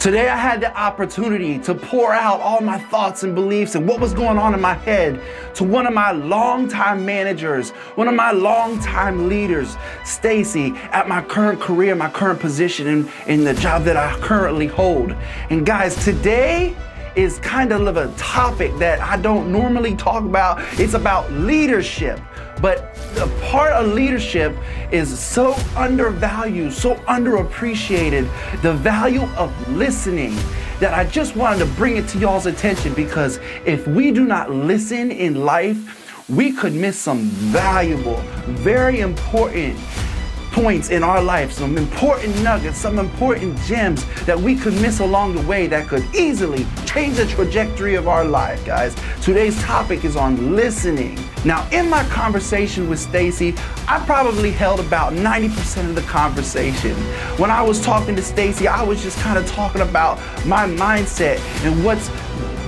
Today I had the opportunity to pour out all my thoughts and beliefs and what was going on in my head to one of my longtime managers, one of my longtime leaders, Stacy, at my current career, my current position in the job that I currently hold. And guys, today is kind of a topic that I don't normally talk about. It's about leadership. But the part of leadership is so undervalued, so underappreciated, the value of listening, that I just wanted to bring it to y'all's attention, because if we do not listen in life, we could miss some valuable, very important points in our life, some important nuggets, some important gems that we could miss along the way that could easily change the trajectory of our life, guys. Today's topic is on listening. Now, in my conversation with Stacy, I probably held about 90% of the conversation. When I was talking to Stacy, I was just kind of talking about my mindset and what's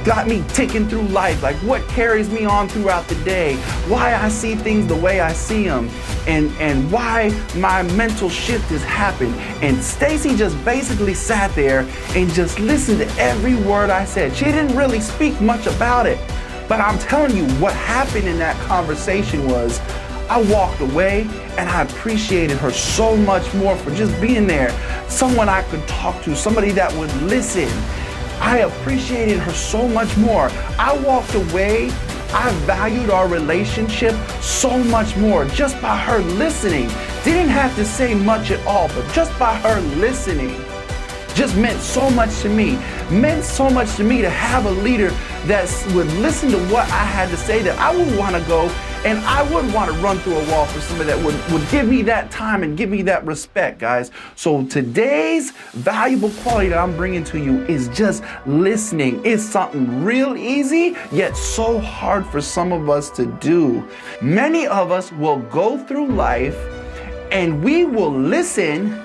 got me ticking through life, like what carries me on throughout the day, why I see things the way I see them, and why my mental shift has happened. And Stacy just basically sat there and just listened to every word I said. She didn't really speak much about it, but I'm telling you, what happened in that conversation was I walked away and I appreciated her so much more for just being there, someone I could talk to, somebody that would listen. I appreciated her so much more. I walked away, I valued our relationship so much more just by her listening. Didn't have to say much at all, but just by her listening just meant so much to me. Meant so much to me to have a leader that would listen to what I had to say, that I would want to go and I would want to run through a wall for somebody that would give me that time and give me that respect, guys. So today's valuable quality that I'm bringing to you is just listening. It's something real easy, yet so hard for some of us to do. Many of us will go through life and we will listen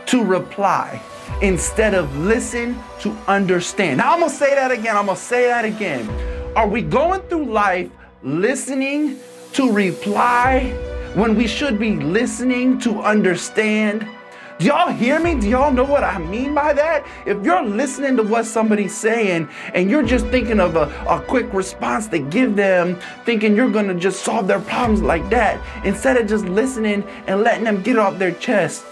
to reply instead of listen to understand. Now I'm gonna say that again. Are we going through life listening to reply when we should be listening to understand? Do y'all hear me? Do y'all know what I mean by that? If you're listening to what somebody's saying and you're just thinking of a quick response to give them, thinking you're gonna just solve their problems like that, instead of just listening and letting them get it off their chest.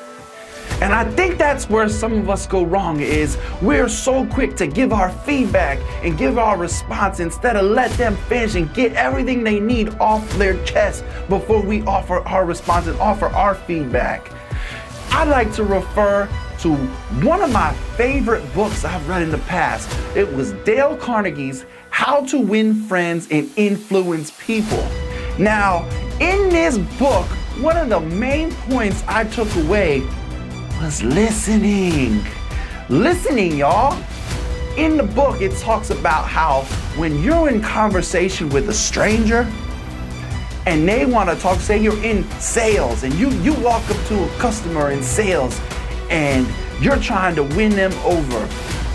And I think that's where some of us go wrong, is we're so quick to give our feedback and give our response instead of let them finish and get everything they need off their chest before we offer our response and offer our feedback. I like to refer to one of my favorite books I've read in the past. It was Dale Carnegie's How to Win Friends and Influence People. Now, in this book, one of the main points I took away was listening. Listening, y'all. In the book, it talks about how when you're in conversation with a stranger and they want to talk, say you're in sales and you walk up to a customer in sales and you're trying to win them over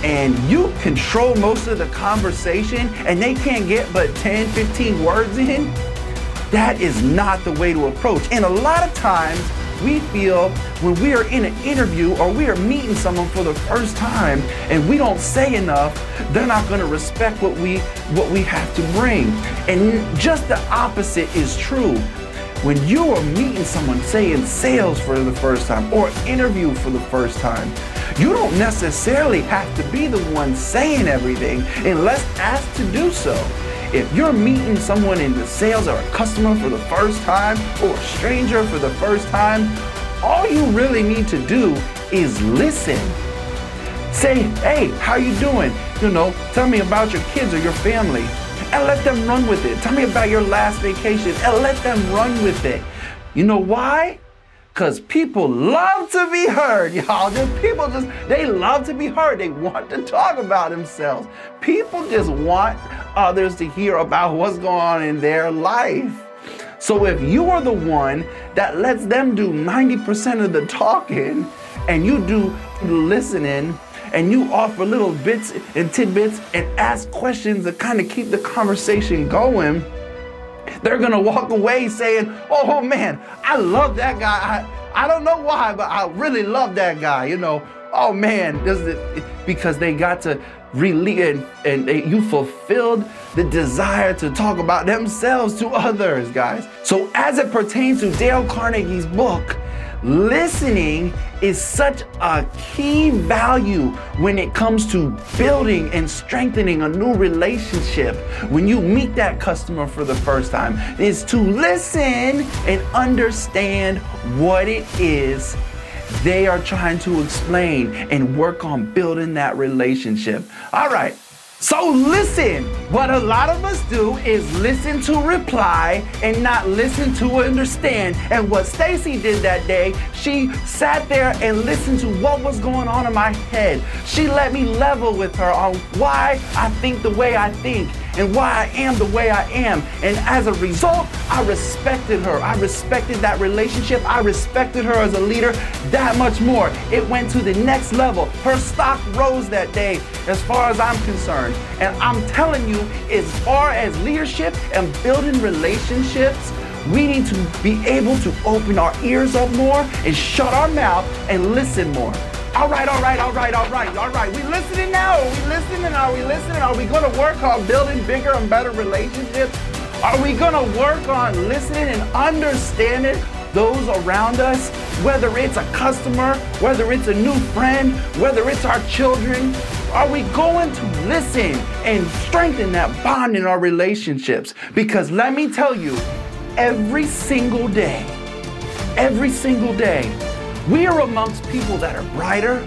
and you control most of the conversation and they can't get but 10, 15 words in, that is not the way to approach. And a lot of times, we feel when we are in an interview or we are meeting someone for the first time and we don't say enough, they're not going to respect what we have to bring. And just the opposite is true. When you are meeting someone, say in sales for the first time or interview for the first time, you don't necessarily have to be the one saying everything unless asked to do so. If you're meeting someone in the sales or a customer for the first time or a stranger for the first time, all you really need to do is listen. Say, hey, how you doing? Tell me about your kids or your family, and let them run with it. Tell me about your last vacation and let them run with it. You know why? Because people love to be heard, y'all. They love to be heard. They want to talk about themselves. People just want others to hear about what's going on in their life. So if you are the one that lets them do 90% of the talking and you do the listening and you offer little bits and tidbits and ask questions to kind of keep the conversation going, they're gonna walk away saying, oh man, I love that guy. I don't know why, but I really love that guy, Oh man, because they got to release and you fulfilled the desire to talk about themselves to others, guys. So as it pertains to Dale Carnegie's book, listening is such a key value when it comes to building and strengthening a new relationship. When you meet that customer for the first time, is to listen and understand what it is they are trying to explain and work on building that relationship. All right. So listen, what a lot of us do is listen to reply and not listen to understand. And what Stacy did that day, she sat there and listened to what was going on in my head. She let me level with her on why I think the way I think and why I am the way I am. And as a result, I respected her. I respected that relationship. I respected her as a leader that much more. It went to the next level. Her stock rose that day as far as I'm concerned. And I'm telling you, as far as leadership and building relationships, we need to be able to open our ears up more and shut our mouth and listen more. All right. We listening now? Are we listening? Are we gonna work on building bigger and better relationships? Are we gonna work on listening and understanding those around us? Whether it's a customer, whether it's a new friend, whether it's our children, are we going to listen and strengthen that bond in our relationships? Because let me tell you, every single day, we are amongst people that are brighter.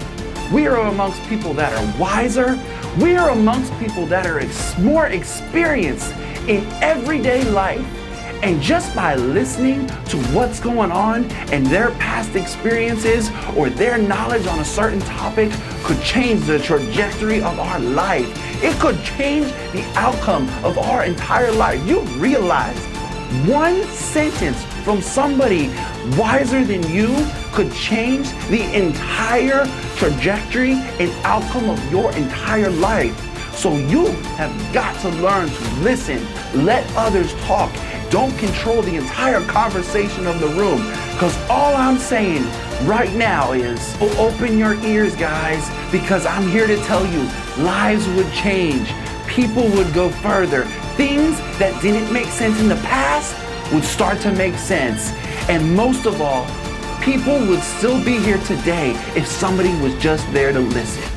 We are amongst people that are wiser. We are amongst people that are more experienced in everyday life. And just by listening to what's going on and their past experiences or their knowledge on a certain topic could change the trajectory of our life. It could change the outcome of our entire life. You realize one sentence from somebody wiser than you could change the entire trajectory and outcome of your entire life. So you have got to learn to listen, let others talk. Don't control the entire conversation of the room. Because all I'm saying right now is open your ears, guys, because I'm here to tell you lives would change. People would go further. Things that didn't make sense in the past would start to make sense. And most of all, people would still be here today if somebody was just there to listen.